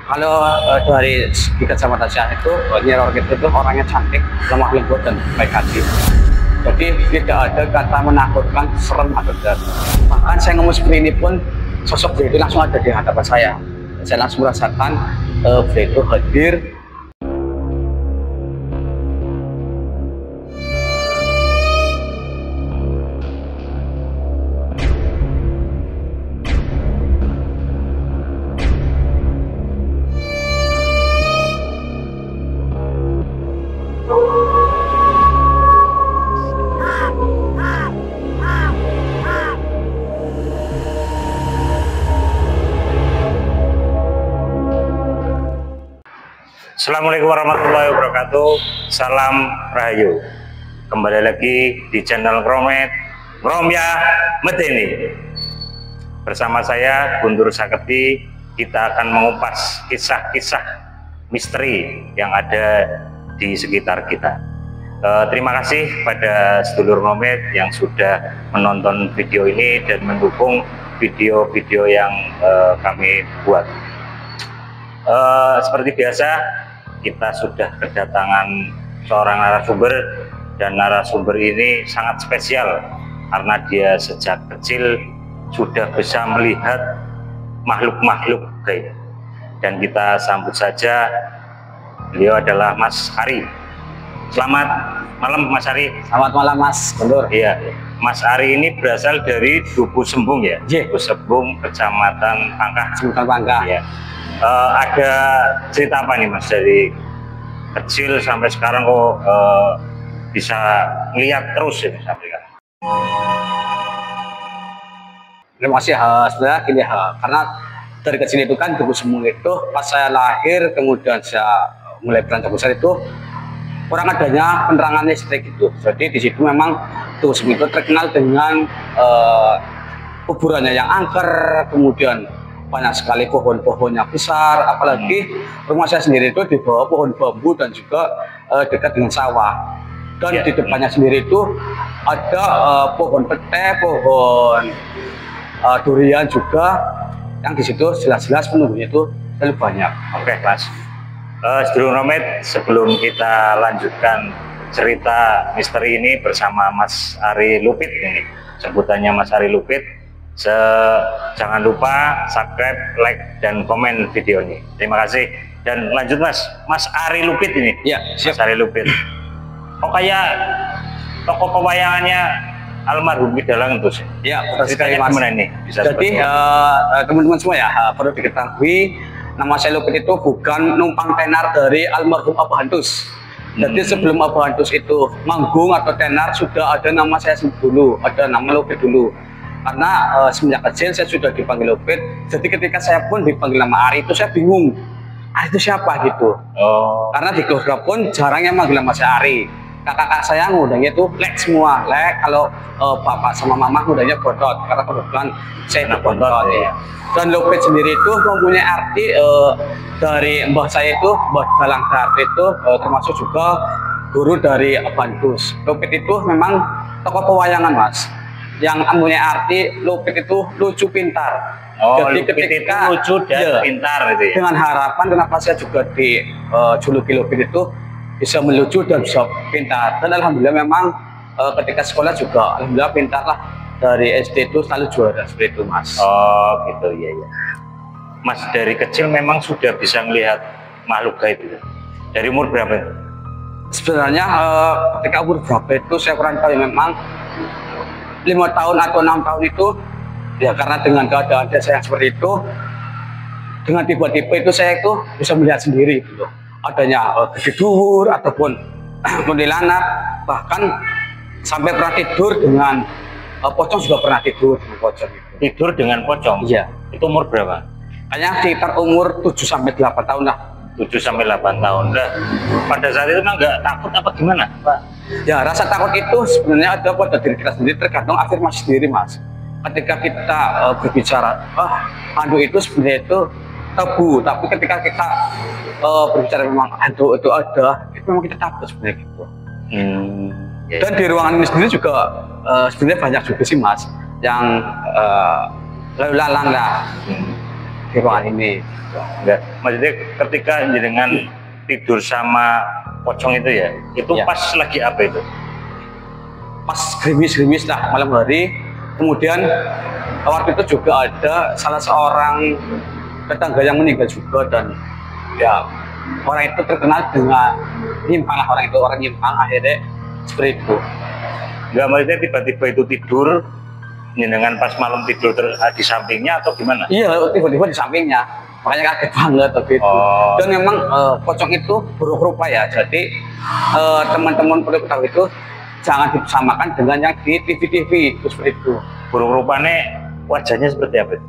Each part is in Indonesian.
Kalau dari segi kacamata saya itu Nyi Roro Kidul itu orangnya cantik, lemah lembut dan baik hati. Jadi tidak ada kata menakutkan, serem atau berat. Bahkan saya ngomong seperti ini pun sosok beliau itu langsung ada di hadapan saya. Saya langsung merasakan beliau itu hadir. Assalamualaikum warahmatullahi wabarakatuh. Salam Rahayu. Kembali lagi di channel Kromet Gromya Medeni. Bersama saya Guntur Saketi, kita akan mengupas kisah-kisah misteri yang ada di sekitar kita. Terima kasih pada sedulur Kromet yang sudah menonton video ini dan mendukung video-video yang kami buat. Seperti biasa, kita sudah kedatangan seorang narasumber, dan narasumber ini sangat spesial karena dia sejak kecil sudah bisa melihat makhluk-makhluk gaib. Dan kita sambut saja, beliau adalah Mas Ari. Selamat malam Mas Ari. Selamat malam Mas Guntur. Iya, Mas Ari ini berasal dari Duku Sembung ya? Duku Sembung, Kecamatan Pangkah. Kecamatan Pangkah. Ya. Ada cerita apa nih Mas dari kecil sampai sekarang kok bisa lihat terus ya sampai sekarang? Terima kasih. Sebenarnya gini karena dari kecil itu kan Duku Sembung itu pas saya lahir, kemudian saya mulai beranjak besar itu kurang adanya penerangan listrik gitu. Jadi di situ memang Duku Sembung itu terkenal dengan kuburannya yang angker, kemudian banyak sekali pohon-pohonnya besar, apalagi rumah saya sendiri itu di bawah pohon bambu dan juga dekat dengan sawah. Dan di depannya sendiri itu ada pohon pete, pohon durian juga, yang di situ jelas-jelas penunggunya itu terlalu banyak. Oke Mas, sedulur Kromet, sebelum kita lanjutkan cerita misteri ini bersama Mas Ari Lupit ini, sebutannya Mas Ari Lupit. Jangan lupa subscribe, like, dan komen video ini. Terima kasih. Dan lanjut Mas Ari Lupit ini. Ya, Mas Ari Lupit. Oh kayak tokoh pewayangannya almarhum Kidalang itu sih. Ya, sekali Mas. Ini bisa. Jadi teman-teman semua ya, perlu diketahui nama saya Lupit itu bukan numpang tenar dari almarhum Abah Hantus. Jadi sebelum Abah Hantus itu manggung atau tenar sudah ada nama saya dulu, ada nama Lupit dulu. Karena semenjak kecil saya sudah dipanggil Lupit, jadi ketika saya pun dipanggil nama Ari itu saya bingung, Ari itu siapa gitu. Karena di keluarga pun jarang yang manggil nama saya Ari. Kakak-kakak saya ngundangnya itu Lek semua, Lek. Kalau bapak sama mama ngundangnya Bodot, karena kebetulan saya itu Bodot ya. Dan Lupit sendiri itu mempunyai arti dari mbah saya itu, Mbah Dalang Darti itu termasuk juga guru dari Bantus. Lupit itu memang tokoh pewayangan Mas, yang mempunyai arti Lupit itu lucu pintar. Jadi ketika lucu dan pintar itu ya. Dengan harapan kenapa saya juga dijuluki Lupit itu bisa melucu dan bisa pintar. Dan alhamdulillah memang ketika sekolah juga alhamdulillah pintar lah. Dari SD itu selalu juara seperti itu Mas. Oh gitu ya ya. Mas dari kecil memang sudah bisa melihat makhluk gaib itu. Dari umur berapa itu? Sebenarnya ketika umur berapa itu saya kurang tahu, memang 5 tahun atau 6 tahun itu ya, karena dengan keadaan saya seperti itu, dengan tiba-tiba itu saya itu bisa melihat sendiri gitu, adanya gede dhuwur ataupun kuntilanak, bahkan sampai pernah tidur dengan pocong, juga pernah tidur dengan pocong itu. Tidur dengan pocong? Iya. Itu umur berapa? Hanya sekitar umur 7-8 tahun lah. 7-8 tahun. Nah, pada saat itu memang nggak takut apa gimana Pak? Ya, rasa takut itu sebenarnya ada pada diri kita sendiri, tergantung afirmasi sendiri Mas. Ketika kita berbicara, hantu itu sebenarnya itu tabu, tapi ketika kita berbicara memang hantu itu ada, itu memang kita takut sebenarnya gitu. Dan di ruangan ini sendiri juga sebenarnya banyak juga sih Mas, yang lalu lalang lah. di ruangan ini. Enggak, maksudnya ketika jenengan tidur sama pocong itu ya, itu Ya. pas lagi apa itu? Pas gerimis-gerimis lah malam hari. Kemudian waktu itu juga ada salah seorang tetangga yang meninggal juga, dan ya orang itu terkenal dengan nyimpang lah, orang nyimpang akhirnya seperti itu. Enggak, maksudnya tiba-tiba itu tidur, jenengan pas malam tidur di sampingnya atau gimana? Iya, tiba-tiba di sampingnya, makanya kaget banget begitu. Oh. Dan memang pocong itu buruk rupa ya, jadi teman-teman perlu ketahui itu jangan disamakan dengan yang di TV-TV itu seperti itu. Burung rupanya wajahnya seperti apa itu?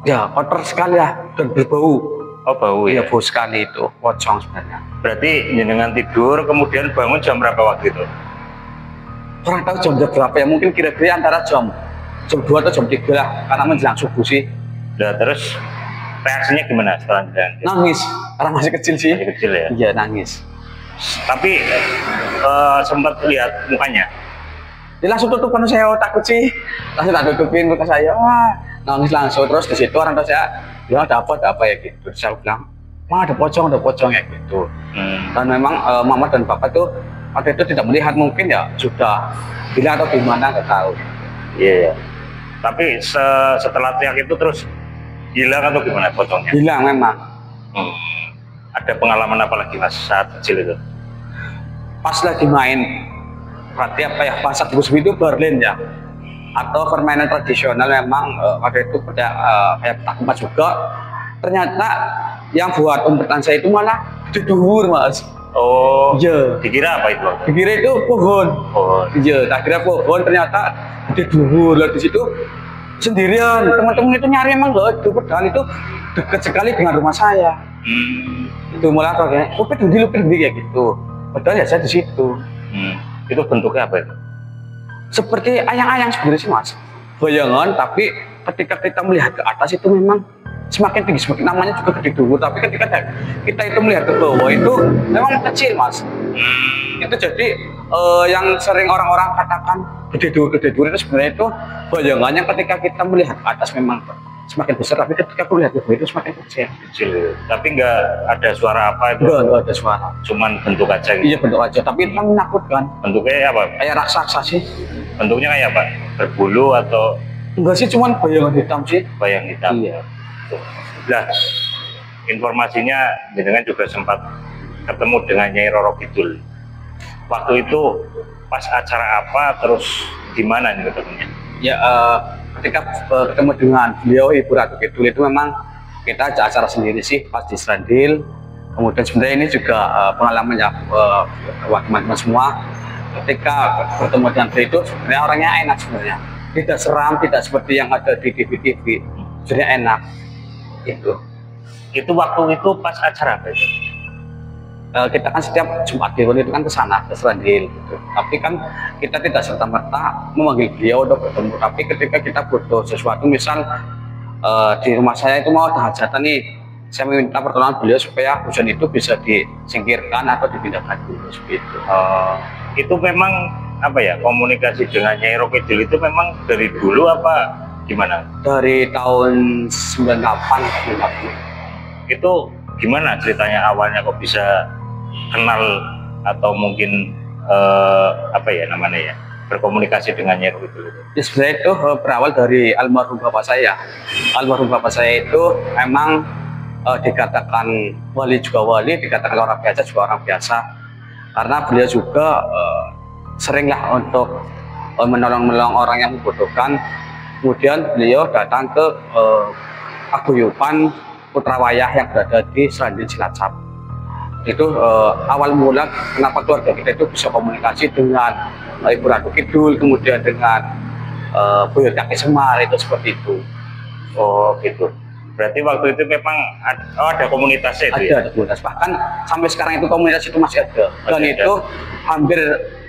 Ya kotor sekali ya dan berbau. Oh, bau Iya, ya. bau sekali itu pocong sebenarnya. Berarti jenengan tidur kemudian bangun jam berapa waktu itu? Kurang tahu jam berapa ya, mungkin kira-kira antara jam 2 atau jam 3 lah, karena menjelang subuh sih. Nah, terus reaksinya gimana setelah jenengan? Nangis, karena masih kecil sih. Masih kecil ya. Iya, nangis. Tapi sempat lihat mukanya. Dia langsung tutupan, saya takut sih, langsung tak tutupin muka saya. Wah, nangis langsung. Terus di situ orang tua saya bilang ada apa ya gitu. Terus saya bilang, "Mah, ada pocong ya gitu." Dan memang mama dan bapak tuh waktu itu tidak melihat, mungkin ya sudah gila atau gimana, nggak tahu. Iya. Tapi setelah teriak itu terus hilang atau gimana pocongnya? Hilang memang. Ada pengalaman apa lagi mas saat kecil itu? Pas lagi main, berarti apa ya, bahasa Bugis itu Berlin ya, atau permainan tradisional memang waktu itu pada kayak petak umpet juga. Ternyata yang buat umpetan saya itu malah di dhuwur mas. Oh, Iya. dikira apa itu? Dikira itu pohon. Oh, Iya, tak kira pohon, ternyata di dhuwur. Lah di situ sendirian. Teman-teman itu nyari, emang nggak ada, padahal itu dekat sekali dengan rumah saya. Itu malah kayak, lupit di kayak gitu. Padahal ya saya di situ. Itu bentuknya apa itu? Seperti ayang-ayang sebenarnya sih mas, bayangan, tapi ketika kita melihat ke atas itu memang semakin tinggi, semakin namanya juga gede dulu, tapi ketika kita itu melihat ke bawah itu memang kecil mas. Itu jadi yang sering orang-orang katakan gede dulu itu sebenarnya itu bayangannya ketika kita melihat ke atas memang semakin besar, tapi ketika melihat ke bawah itu semakin kecil. Kecil, tapi nggak ada suara apa itu? Enggak ada suara. Cuman bentuk aja gitu? Iya, bentuk aja, tapi itu menakutkan. Bentuknya apa? Kayak raksasa sih. Bentuknya kayak apa? Berbulu atau Enggak sih, cuman bayangan hitam sih. bayang hitam? Iya. Nah, informasinya jenengan juga sempat ketemu dengan Nyai Roro Kidul. Waktu itu pas acara apa, terus gimana nih ketemunya? Ya, ketika ketemu dengan beliau Ibu Ratu Kidul itu memang kita ada acara sendiri sih pas di Serandil. Kemudian sebenarnya ini juga pengalaman ya buat teman-teman semua. Ketika bertemu dengan beliau itu sebenarnya orangnya enak sebenarnya. Tidak seram, tidak seperti yang ada di TV-TV. Sebenarnya enak. Itu waktu itu pas acara apa itu? Kita kan setiap Jumat Kliwon itu kan ke sana, ke Serandil gitu. Tapi kan kita tidak serta-merta memanggil beliau untuk bertemu. Tapi ketika kita butuh sesuatu, misal di rumah saya itu mau ada hajatan nih, saya meminta pertolongan beliau supaya hujan itu bisa disingkirkan atau dipindahkan dulu seperti itu. Itu memang apa ya, komunikasi dengan Nyai Roro Kidul itu memang dari dulu apa gimana? Dari tahun 98 Itu gimana ceritanya awalnya kok bisa kenal atau mungkin apa ya namanya ya, berkomunikasi dengan Nyai Roro Kidul itu? Ya sebenarnya itu berawal dari almarhum bapak saya. Almarhum bapak saya itu memang dikatakan wali juga wali, dikatakan orang biasa juga orang biasa. Karena beliau juga seringlah untuk menolong orang yang membutuhkan. Kemudian beliau datang ke paguyuban Putra Wayah yang berada di Serandil Cilacap. Itu awal mula kenapa keluarga kita itu bisa komunikasi dengan Ibu Ratu Kidul, kemudian dengan Buyut Kaki Semar, itu seperti itu. Oh gitu. Berarti waktu itu memang ada komunitasnya itu ya? Ada komunitas, bahkan sampai sekarang itu komunitas itu masih ada. Dan Masih ada. itu hampir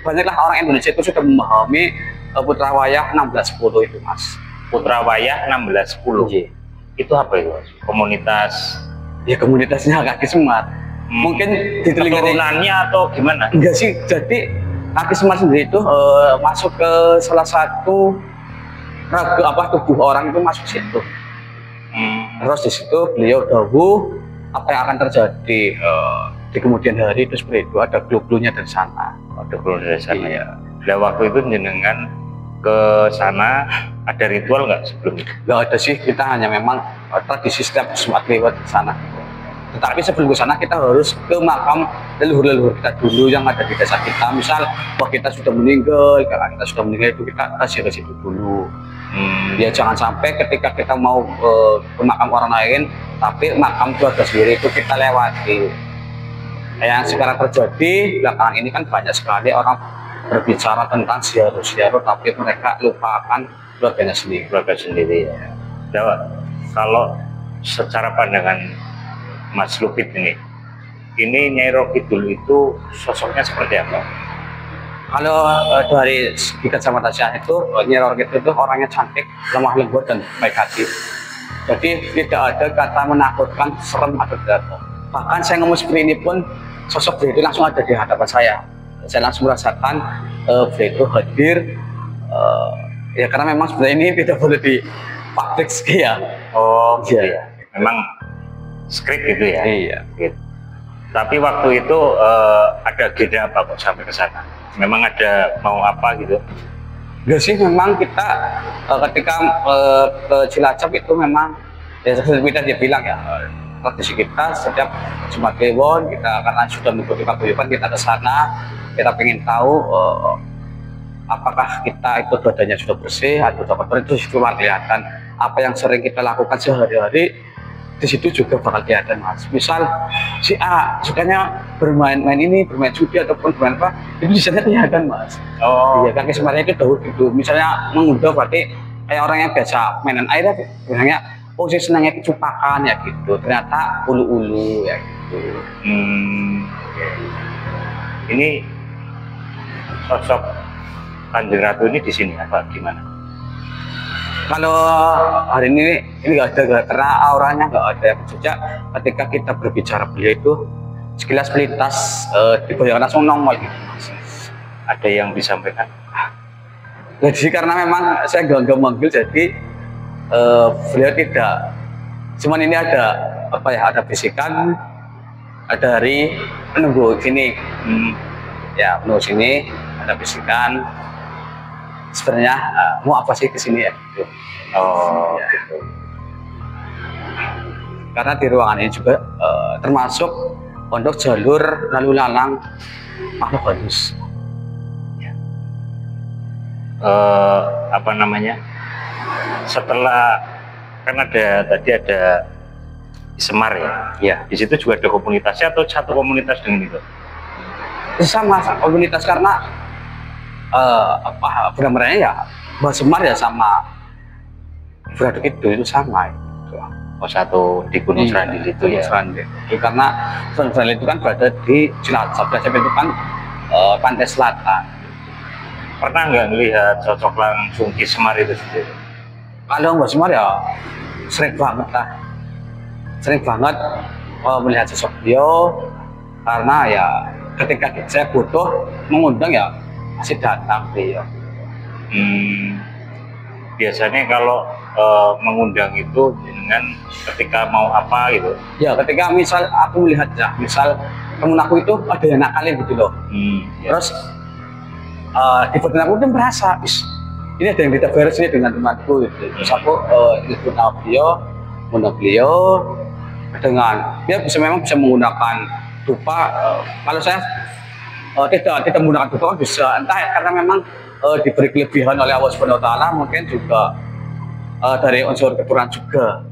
banyaklah orang Indonesia itu sudah memahami Putra Wayah 1610 itu mas. Putra Wayah 1610. Iya. Itu apa itu? Komunitas Ya komunitasnya Kaki Semar. Mungkin di telinga keturunannya atau gimana? enggak sih, jadi Kaki Semar sendiri itu masuk ke salah satu tubuh orang itu masuk situ. Terus di situ beliau dahulu apa yang akan terjadi di kemudian hari itu seperti itu, ada clue-nya dari sana. Ada clue dari sana. Iya. Nah, waktu itu jenengan ke sana ada ritual nggak sebelumnya? Nggak ada sih, kita hanya memang tradisi setiap Jumat lewat ke sana. Tetapi sebelum ke sana kita harus ke makam leluhur-leluhur kita dulu yang ada di desa kita. Misal, wah kita sudah meninggal, kalau kita sudah meninggal itu kita kasih ke situ dulu. Ya jangan sampai ketika kita mau ke makam orang lain, tapi makam keluarga sendiri itu kita lewati. Yang sekarang terjadi belakangan ini kan banyak sekali orang berbicara tentang ziarah-ziarah, tapi mereka lupakan keluarganya sendiri. Keluarga sendiri ya. Nah, kalau secara pandangan Mas Lupit ini Nyai Roh Kidul itu sosoknya seperti apa? Kalau dari segi kacamata saya itu Nyai Roh Kidul itu orangnya cantik, lemah lembut dan baik hati. Jadi tidak ada kata menakutkan, serem atau tidak. Bahkan saya ngomong seperti ini pun sosok beliau itu langsung ada di hadapan saya. Saya langsung merasakan beliau itu hadir. Ya karena memang sebenarnya ini tidak boleh di publik ya. Oh gitu ya. Memang skrip gitu ya. Iya. Gitu. Tapi waktu itu ada agenda apa kok sampai ke sana? Memang ada mau apa gitu? Enggak sih, memang kita ketika ke Cilacap itu memang ya seperti dia bilang ya, tradisi kita setiap Jumat Kliwon kita karena sudah mengikuti paguyuban kita ke sana, kita ingin tahu apakah kita itu badannya sudah bersih atau dapat itu cuma kelihatan. Apa yang sering kita lakukan sehari-hari di situ juga bakal kelihatan Mas. Misal si A sukanya bermain-main ini, bermain judi ataupun bermain apa, itu di sana kelihatan Mas. Oh iya kan, sebenarnya itu dahulu gitu. Misalnya mengunduh berarti kayak orang yang biasa mainan air, bilangnya oh saya senangnya kecupakan ya gitu. Ternyata ulu-ulu ya gitu. Ini sosok Kanjeng Ratu ini di sini apa gimana? Kalau hari ini nggak ada karena auranya nggak ada. Sejak ketika kita berbicara beliau itu sekilas pelintas dibayangkan langsung nongol gitu Mas. Ada yang disampaikan? Jadi karena memang saya nggak manggil jadi beliau tidak. Cuman ini ada apa ya? Ada bisikan, ada dari menunggu sini. Ya menunggu sini ada bisikan. Sebenarnya mau apa sih ke sini ya? Gitu. Oh, ya. Gitu. Karena di ruangan ini juga termasuk pondok jalur lalu lalang makhluk halus. Apa namanya? Setelah kan tadi ada Semar ya? Ya. Di situ juga ada komunitasnya atau satu komunitas dengan itu? Sama komunitas karena benar-benarnya ya Mbah Semar ya sama Braduk itu sama itu. Oh satu di Gunung Serandil itu ya. Serandil. Karena Serandil itu kan berada di Cilacap. Cilacap itu kan pantai selatan. Pernah nggak melihat sosok langsung Ki Semar itu sendiri? Kalau Mbah Semar ya sering banget lah. Sering banget melihat sosok beliau karena ya ketika saya butuh mengundang ya masih datang beliau. Biasanya kalau mengundang itu dengan ketika mau apa gitu? Ya ketika misal aku melihat ya, misal temen aku itu ada yang nakalin gitu loh. Ya. Terus di batin aku tuh merasa, ini ada yang tidak beres ini dengan temanku gitu. Terus aku ikut beliau dengan dia memang bisa menggunakan dupa. Kalau saya tidak menggunakan dupa kan bisa, entah karena memang diberi kelebihan oleh Allah Subhanahu Wa Taala, mungkin juga dari unsur keturunan juga.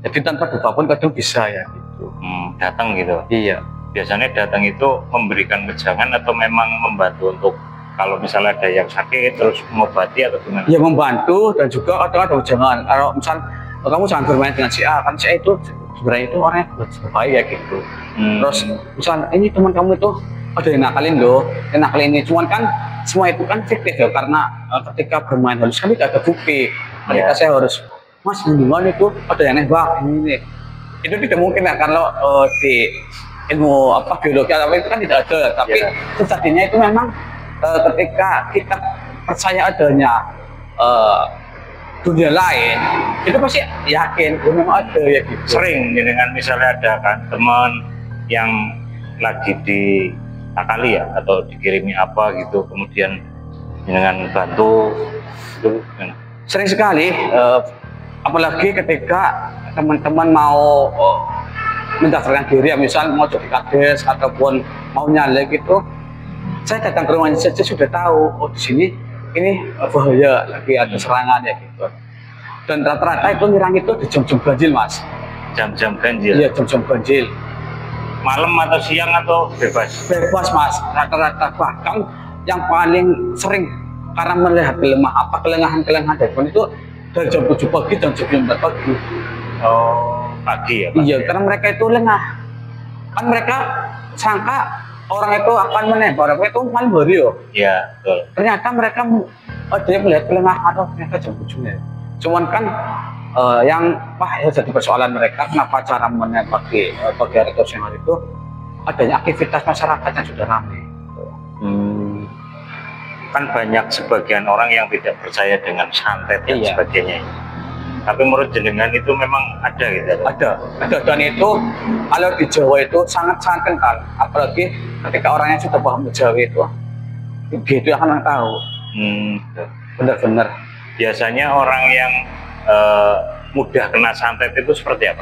Jadi tanpa dupa pun kadang bisa ya gitu. Datang gitu. Iya. Biasanya datang itu memberikan wejangan atau memang membantu untuk kalau misalnya ada yang sakit terus mengobati atau gimana? Ya membantu dan juga kadang ada wejangan. Kalau misal kamu jangan bermain dengan si A, kan si A itu sebenarnya itu orangnya berbahaya gitu. Terus misal ini teman kamu itu ada yang nakalin loh, yang nakalin ini cuman kan semua itu kan fiktif ya, karena ketika bermain halus kan tidak ada bukti. Ketika saya harus Mas hubungan itu ada yang nembak ini itu tidak mungkin ya kalau di ilmu biologi atau itu kan tidak ada, tapi sejatinya itu memang ketika kita percaya adanya dunia lain itu pasti yakin memang ada ya gitu. Sering dengan misalnya ada kan teman yang lagi diakali ya atau dikirimi apa gitu, kemudian dengan bantu itu kan. Sering sekali, apalagi ketika teman-teman mau mendaftarkan diri, ya, misal mau jadi kades ataupun mau nyalek gitu, saya datang ke rumahnya saja sudah tahu, oh di sini ini bahaya, lagi ada serangan ya gitu. Dan rata-rata itu nyerang itu di jam-jam ganjil, Mas. Jam-jam ganjil? Iya, jam-jam ganjil. Malam atau siang atau bebas? Bebas, Mas. Rata-rata, bahkan yang paling sering karena melihat kelengahan-kelengahan telepon itu dari jam 7 pagi dan jam 9 pagi. Oh, pagi ya? Pagi Iya, ya? karena mereka itu lengah. Kan mereka sangka orang itu akan menembak, orang itu malam hari yo. Iya, betul. Ternyata mereka dia melihat kelengahan, oh ternyata jam 7 ya. Cuman kan yang ya jadi persoalan mereka, kenapa cara menembak di pagi hari atau siang hari itu adanya aktivitas masyarakat yang sudah ramai. Kan banyak sebagian orang yang tidak percaya dengan santet dan Iya. sebagainya. Tapi menurut jenengan itu memang ada gitu? Ada, dan itu kalau di Jawa itu sangat-sangat kental, apalagi ketika orangnya sudah paham Jawa itu gitu akan tahu. Benar-benar. Biasanya orang yang mudah kena santet itu seperti apa?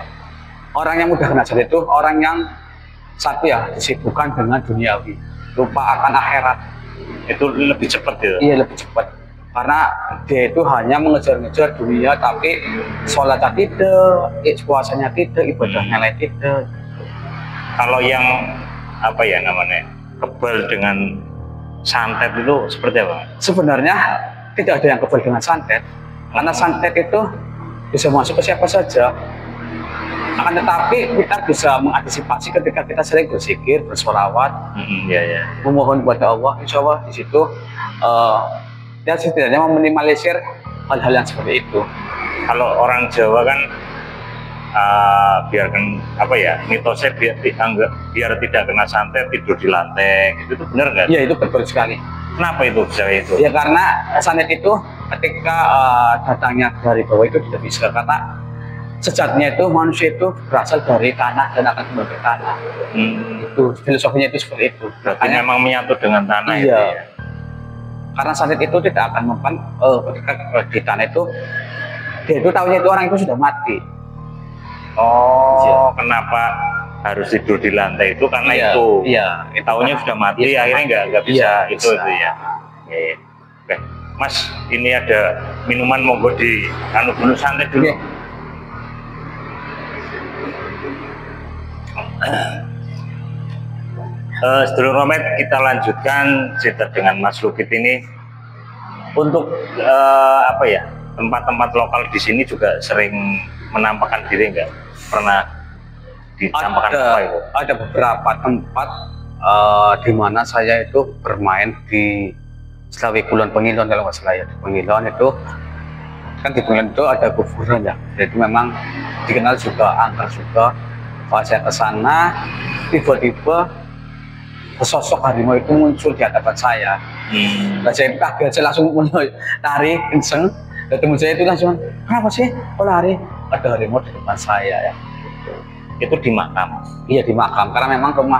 Orang yang mudah kena santet itu orang yang satu ya disibukkan dengan duniawi, lupa akan akhirat. Itu lebih cepat gitu? Iya, lebih cepat. Karena dia itu hanya mengejar-ngejar dunia, tapi sholatnya tidak, puasanya tidak, ibadahnya lain tidak. Kalau yang apa ya namanya kebal dengan santet itu seperti apa? Sebenarnya tidak ada yang kebal dengan santet, karena santet itu bisa masuk ke siapa saja. Akan tetapi kita bisa mengantisipasi ketika kita sering berzikir, bersolawat, Ya. memohon kepada Allah. Insya Allah di situ ya setidaknya meminimalisir hal-hal yang seperti itu. Kalau orang Jawa kan biarkan apa ya mitosnya biar tidak kena santet tidur di lantai, itu benar nggak? Iya, itu betul sekali. Kenapa itu bisa itu? Ya karena santet itu ketika datangnya dari bawah itu tidak bisa, karena sejatinya itu manusia itu berasal dari tanah dan akan kembali ke tanah. Itu filosofinya itu seperti itu. Berarti memang menyatu dengan tanah. Iya. Itu ya? Karena santet itu tidak akan mempan ketika di tanah itu dia itu tahunya itu orang itu sudah mati. Oh, Iya. kenapa harus tidur di lantai itu karena Iya, itu? iya. Tahunya sudah mati, Iya, akhirnya nggak bisa iya, itu bisa. ya. Iya. Oke, Mas, ini ada minuman monggo di anu dulu santai dulu. Oke. Sedulur Romet, kita lanjutkan cerita dengan Mas Lukit ini. Untuk apa ya, tempat-tempat lokal di sini juga sering menampakkan diri nggak? Pernah ditampakkan apa itu? Ada beberapa tempat di mana saya itu bermain di Selawi Kulon Pengilon, kalau nggak salah ya. Di Pengilon itu kan di Pengilon itu ada kuburan ya, jadi memang dikenal juga angker juga. Pas saya ke sana, tiba-tiba sosok harimau itu muncul di hadapan saya. Nah, saya kaget, saya langsung lari kenceng. Dan teman saya itu langsung, kenapa sih kok lari? Ada harimau di depan saya ya. Itu di makam. Iya, di makam, karena memang rumah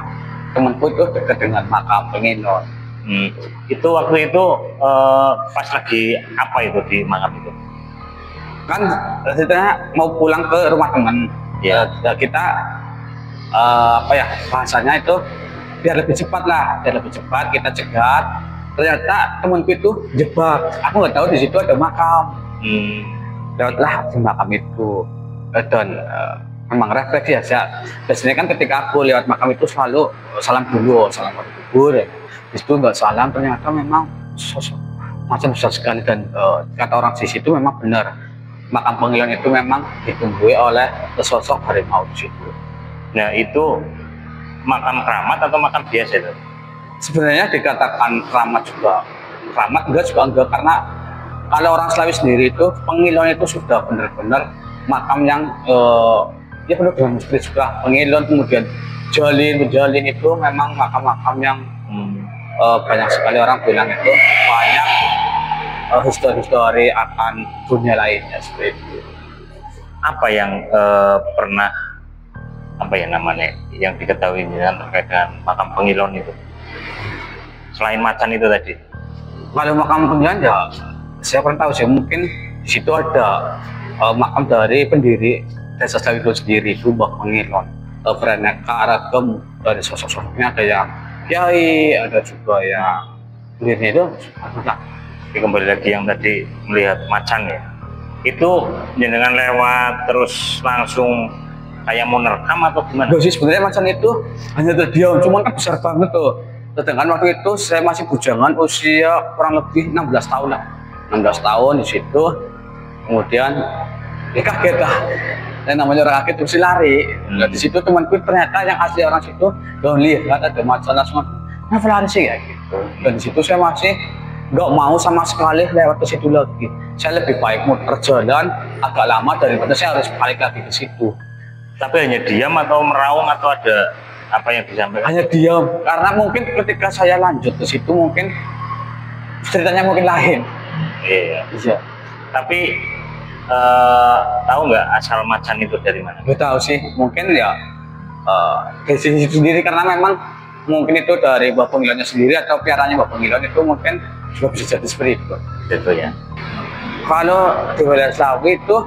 temanku itu dekat dengan makam Pengilon. Itu waktu itu pas lagi apa itu di makam itu? Kan kita mau pulang ke rumah teman. Ya. Kita apa ya bahasanya itu biar lebih cepat lah, biar lebih cepat kita cegat. Ternyata temanku itu jebak, aku nggak tahu di situ ada makam. Lewatlah di makam itu, dan memang refleksi ya. Biasanya kan ketika aku lewat makam itu selalu salam dulu, salam pada kubur. Di situ nggak salam, ternyata memang sosok macam besar sekali, dan kata orang di situ memang benar. Makam Pengilon itu memang ditunggui oleh sosok harimau di situ. Nah, itu makam keramat atau makam biasa itu? Sebenarnya dikatakan keramat juga, keramat enggak, karena kalau orang Selawi sendiri itu Pengilon itu sudah benar-benar makam yang ya penuh dengan misteri juga. Pengilon, kemudian Jalin itu memang makam-makam yang banyak sekali orang bilang itu banyak histori akan dunia lainnya seperti itu. Apa yang pernah apa ya namanya yang diketahui terkait dengan makam Pengilon itu selain macan itu tadi? Kalau makam Pengilon ya saya pernah tahu sih, mungkin di situ ada makam dari pendiri Desa Slawi itu sendiri, itu Mbah Pengilon. Beraneka ragam dari sosok-sosoknya, ada yang kiai, ada juga yang pendirinya itu. Jadi kembali lagi yang tadi melihat macan ya, itu jenengan lewat terus langsung kayak mau nerekam atau gimana? Sih sebenarnya macan itu hanya terdiam, cuman kan besar banget tuh. Sedangkan waktu itu saya masih bujangan, usia kurang lebih 16 tahun lah. 16 tahun di situ, kemudian ya kaget lah. Dan namanya orang kaget terus lari. Nah, di situ temanku ternyata yang asli orang situ, lihat ada macan langsung, kenapa lari sih ya gitu. Dan di situ saya masih nggak mau sama sekali lewat ke situ lagi. Saya lebih baik muter jalan agak lama daripada saya harus balik lagi ke situ. Tapi hanya diam atau meraung atau ada apa yang disampaikan? Hanya diam, karena mungkin ketika saya lanjut ke situ mungkin ceritanya mungkin lain. Iya. Iya. Tapi tahu nggak asal macan itu dari mana? Gue tahu sih, mungkin ya dari sini sendiri, karena memang mungkin itu dari Mbah Pengilonnya sendiri atau piaranya Mbah Pengilon itu mungkin juga bisa jadi seperti itu. Itu ya. Kalau di wilayah Slawi itu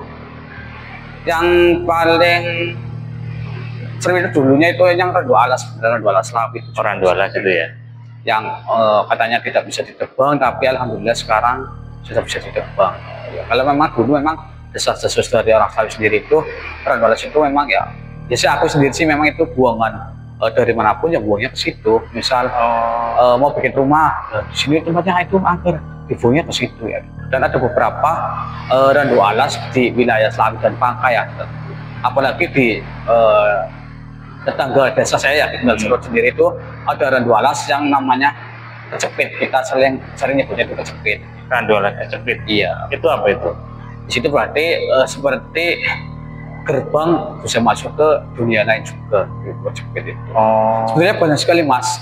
yang paling sering itu dulunya itu yang Randu Alas, Randu Alas Slawi. Randu Alas itu ya. Yang katanya tidak bisa ditebang, tapi alhamdulillah sekarang sudah bisa ditebang. Ya, kalau memang dulu memang desas-desus dari orang Slawi sendiri itu Randu Alas itu memang ya sih aku sendiri sih memang itu buangan dari manapun yang buangnya ke situ. Misal mau bikin rumah, di sini tempatnya itu angker, dibuangnya ke situ ya. Dan ada beberapa Randu Alas di wilayah Slawi dan Pangkai ya. Apalagi di tetangga desa saya ya, di Kendal Serut sendiri itu ada Randu Alas yang namanya kecepit. Kita sering nyebutnya itu kecepit. Randu Alas kecepit. Iya. Itu apa itu? Di situ berarti seperti gerbang bisa masuk ke dunia lain juga di kecepit itu. Sebenarnya banyak sekali Mas.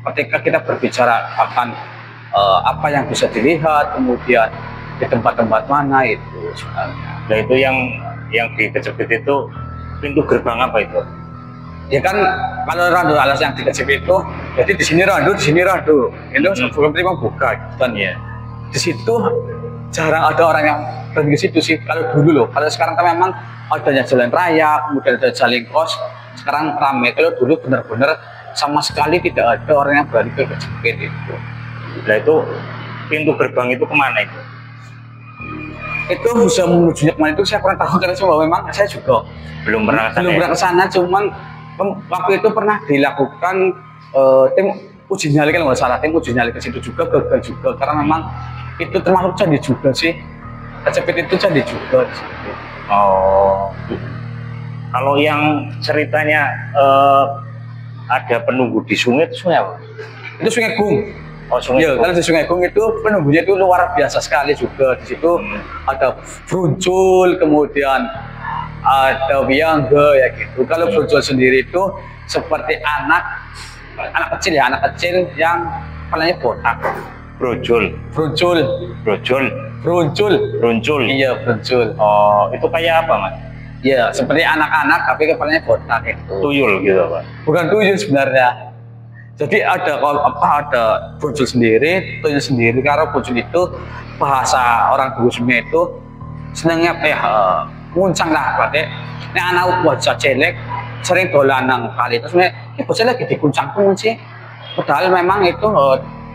Ketika kita berbicara akan apa yang bisa dilihat, kemudian di tempat-tempat mana itu sebenarnya. Nah itu yang di kecepit itu pintu gerbang apa itu? Ya kan kalau Randu Alas yang di kecepit itu, jadi di sini Randu, di sini Randu. Itu sebelum terima buka dan ya di situ jarang ada orang yang pergi ke situ sih. Kalau dulu loh, kalau sekarang kan memang adanya jalan raya, kemudian ada jalan kos, sekarang ramai. Kalau dulu benar-benar sama sekali tidak ada orang yang berani ke kecepit itu. Nah itu pintu gerbang itu kemana itu? Itu bisa menuju kemana itu saya kurang tahu, karena cuma memang saya juga belum pernah ke sana. Cuman waktu itu pernah dilakukan tim uji nyali, kalau nggak salah tim uji nyali ke situ juga gagal juga, karena memang itu termasuk candi juga sih. Kecepit itu candi juga. Kalau yang ceritanya ada penunggu di sungai itu sungai apa? Itu Sungai Gung. Sungai ya, Gung. karena di Sungai Gung itu penunggunya itu luar biasa sekali juga. Di situ ada Bruncul, kemudian ada Wiangga ya gitu. Kalau Bruncul sendiri itu seperti anak kecil ya, anak kecil yang kepalanya botak. Bruncul. Iya, Bruncul. Itu kayak apa Mas? Iya, seperti anak-anak tapi kepalanya botak itu. Tuyul gitu Pak? Bukan tuyul sebenarnya. Jadi ada Bruncul sendiri, tuyul sendiri. Karena Bruncul itu bahasa orang dulu sebenarnya itu senangnya nguncang lah, berarti ini anak bocah cilik sering dolanang kali itu sebenarnya bocah lagi diguncang pun sih. Padahal memang itu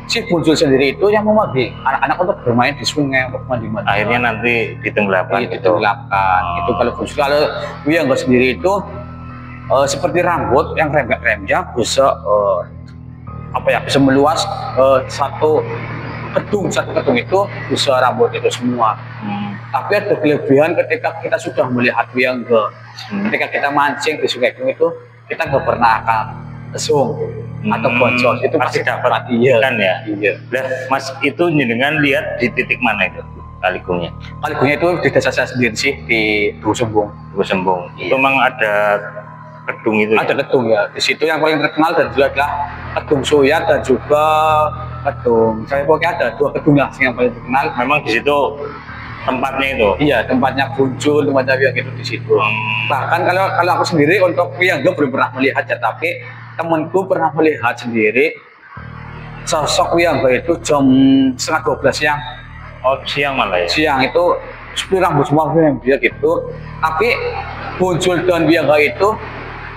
si Bruncul sendiri itu yang memanggil anak-anak untuk bermain di sungai, untuk mandi-mandi. Akhirnya nanti ditenggelamkan. Iya, ditenggelamkan. Itu kalau Bruncul. Kalau Wiangga sendiri itu seperti rambut yang remjak bisa bisa meluas satu gedung itu bisa rambut itu semua. Tapi ada kelebihan ketika kita sudah melihat Wiangga, ketika kita mancing di Sungai Gung itu kita nggak pernah akan kesung atau bocor, itu pasti dapat. Iya kan ya. Iya. Nah, Mas itu jenengan lihat di titik mana itu Kaligungnya? Kaligungnya itu di desa saya sendiri sih, di Dukuh Sembung. Iya. Itu memang ada gedung itu. Ada gedung ya. Di situ yang paling terkenal dan juga adalah Gedung Suyat dan juga Kedung. Saya pokoknya ada 2 gedung lah yang paling terkenal. Memang di situ tempatnya itu. Iya, tempatnya Buncul, tempatnya Wiyang itu di situ. Bahkan kalau aku sendiri untuk Wiyang belum pernah melihat ya, tapi temanku pernah melihat sendiri sosok Wiyang itu jam setengah 12 siang. Oh, siang malah ya? Siang itu seperti rambut semua dia gitu. Tapi Buncul dan Wiyang itu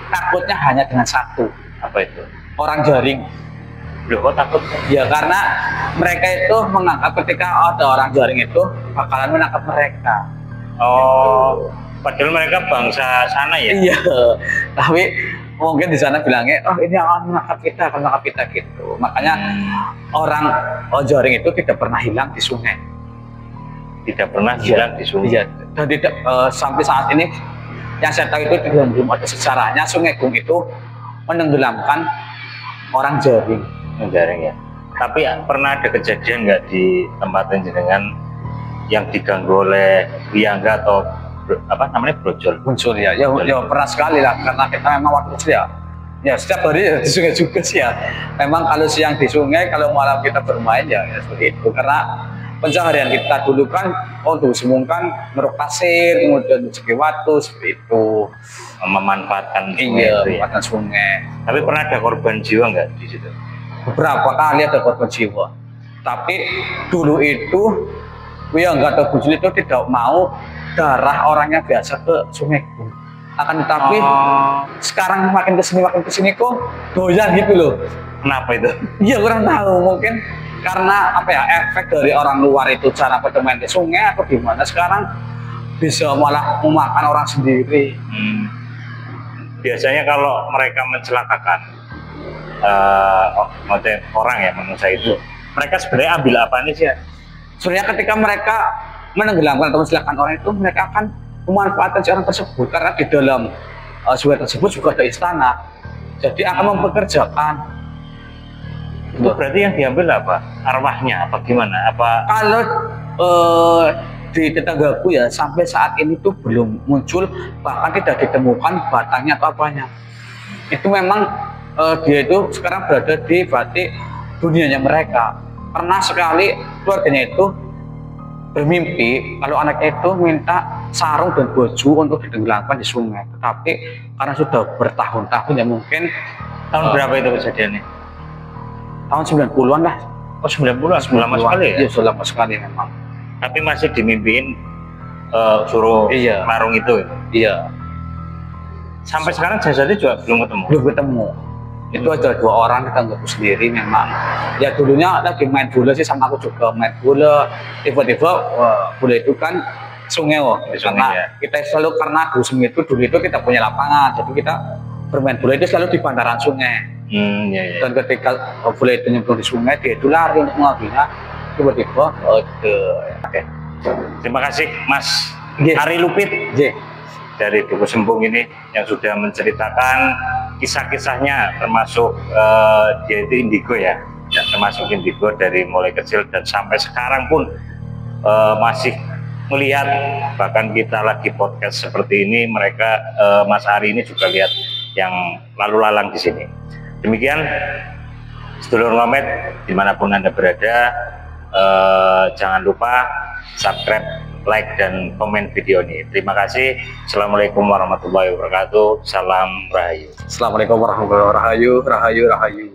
takutnya hanya dengan satu. Apa itu? Orang jaring. Loh, kok takut? Ya karena mereka itu menganggap ketika ada orang jaring itu bakalan menangkap mereka. Oh, padahal mereka bangsa sana ya? Iya, tapi mungkin di sana bilangnya, oh ini akan menangkap kita gitu. Makanya orang jaring itu tidak pernah hilang di sungai. Tidak pernah hilang di sungai? Iya, dan tidak sampai saat ini yang saya tahu itu belum ada sejarahnya Sungai Gung itu menenggelamkan orang jaring. Jaring ya. Tapi pernah ada kejadian nggak di tempat jenengan yang diganggu oleh Wiyangga atau apa namanya brojol? Muncul ya, ya pernah sekali lah karena kita memang waktu kecil ya. Ya setiap hari ya, di sungai juga sih ya. Memang kalau siang di sungai, kalau malam kita bermain ya seperti itu. Karena pencaharian kita dulu kan, dulu semungkan ngeruk pasir, kemudian segi watu seperti itu. Memanfaatkan sungai iya, itu ya. memanfaatkan sungai. Tapi pernah ada korban jiwa nggak di situ? Beberapa kali ada korban jiwa. Tapi dulu itu Wiyangga atau Buncul itu tidak mau darah orangnya biasa ke Sungai Gung. Akan tetapi sekarang makin kesini kok doyan gitu loh. Kenapa itu? Iya kurang tahu, mungkin karena apa ya, efek dari orang luar itu cara bermain di sungai atau gimana, sekarang bisa malah memakan orang sendiri. Biasanya kalau mereka mencelakakan orang ya, manusia itu, mereka sebenarnya ambil apa nih sih ya? Sebenarnya ketika mereka menenggelamkan atau mencelakakan orang itu, mereka akan memanfaatkan orang tersebut karena di dalam sungai tersebut juga ada istana, jadi akan mempekerjakan. Itu berarti yang diambil apa? Arwahnya apa gimana? Apa kalau di tetanggaku ya sampai saat ini tuh belum muncul, bahkan tidak ditemukan batangnya atau apanya. Itu memang dia itu sekarang berada di berarti dunianya mereka. Pernah sekali keluarganya itu bermimpi kalau anaknya itu minta sarung dan baju untuk ditenggelamkan di sungai, tetapi karena sudah bertahun-tahun ya, mungkin tahun berapa itu kejadiannya? Tahun 90-an lah. Oh 90-an, lama sekali ya? Iya, sudah lama sekali memang. Tapi masih dimimpiin suruh iya. marung itu? Iya. Sampai sekarang jasadnya juga belum ketemu? Belum ketemu. Itu ada 2 orang tetanggaku sendiri memang. Ya dulunya lagi main bola sih, sama aku juga main bola. Tiba-tiba bola itu kan sungai karena ya. Kita selalu, karena dulu itu kita punya lapangan, jadi kita bermain bola itu selalu di bantaran sungai. Iya. Dan ketika bola itu nyemplung di sungai, dia itu lari untuk mengambilnya. Tiba-tiba Oke. Terima kasih Mas Ari Lupit dari Duku Sembung ini yang sudah menceritakan kisah-kisahnya, termasuk dia itu indigo ya, termasuk indigo dari mulai kecil dan sampai sekarang pun masih melihat. Bahkan kita lagi podcast seperti ini, mereka Mas Ari ini juga lihat yang lalu lalang di sini. Demikian sedulur ngomet dimanapun Anda berada, jangan lupa subscribe, like, dan komen video ini. Terima kasih. Assalamualaikum warahmatullahi wabarakatuh. Salam Rahayu. Assalamualaikum warahmatullahi wabarakatuh. Rahayu.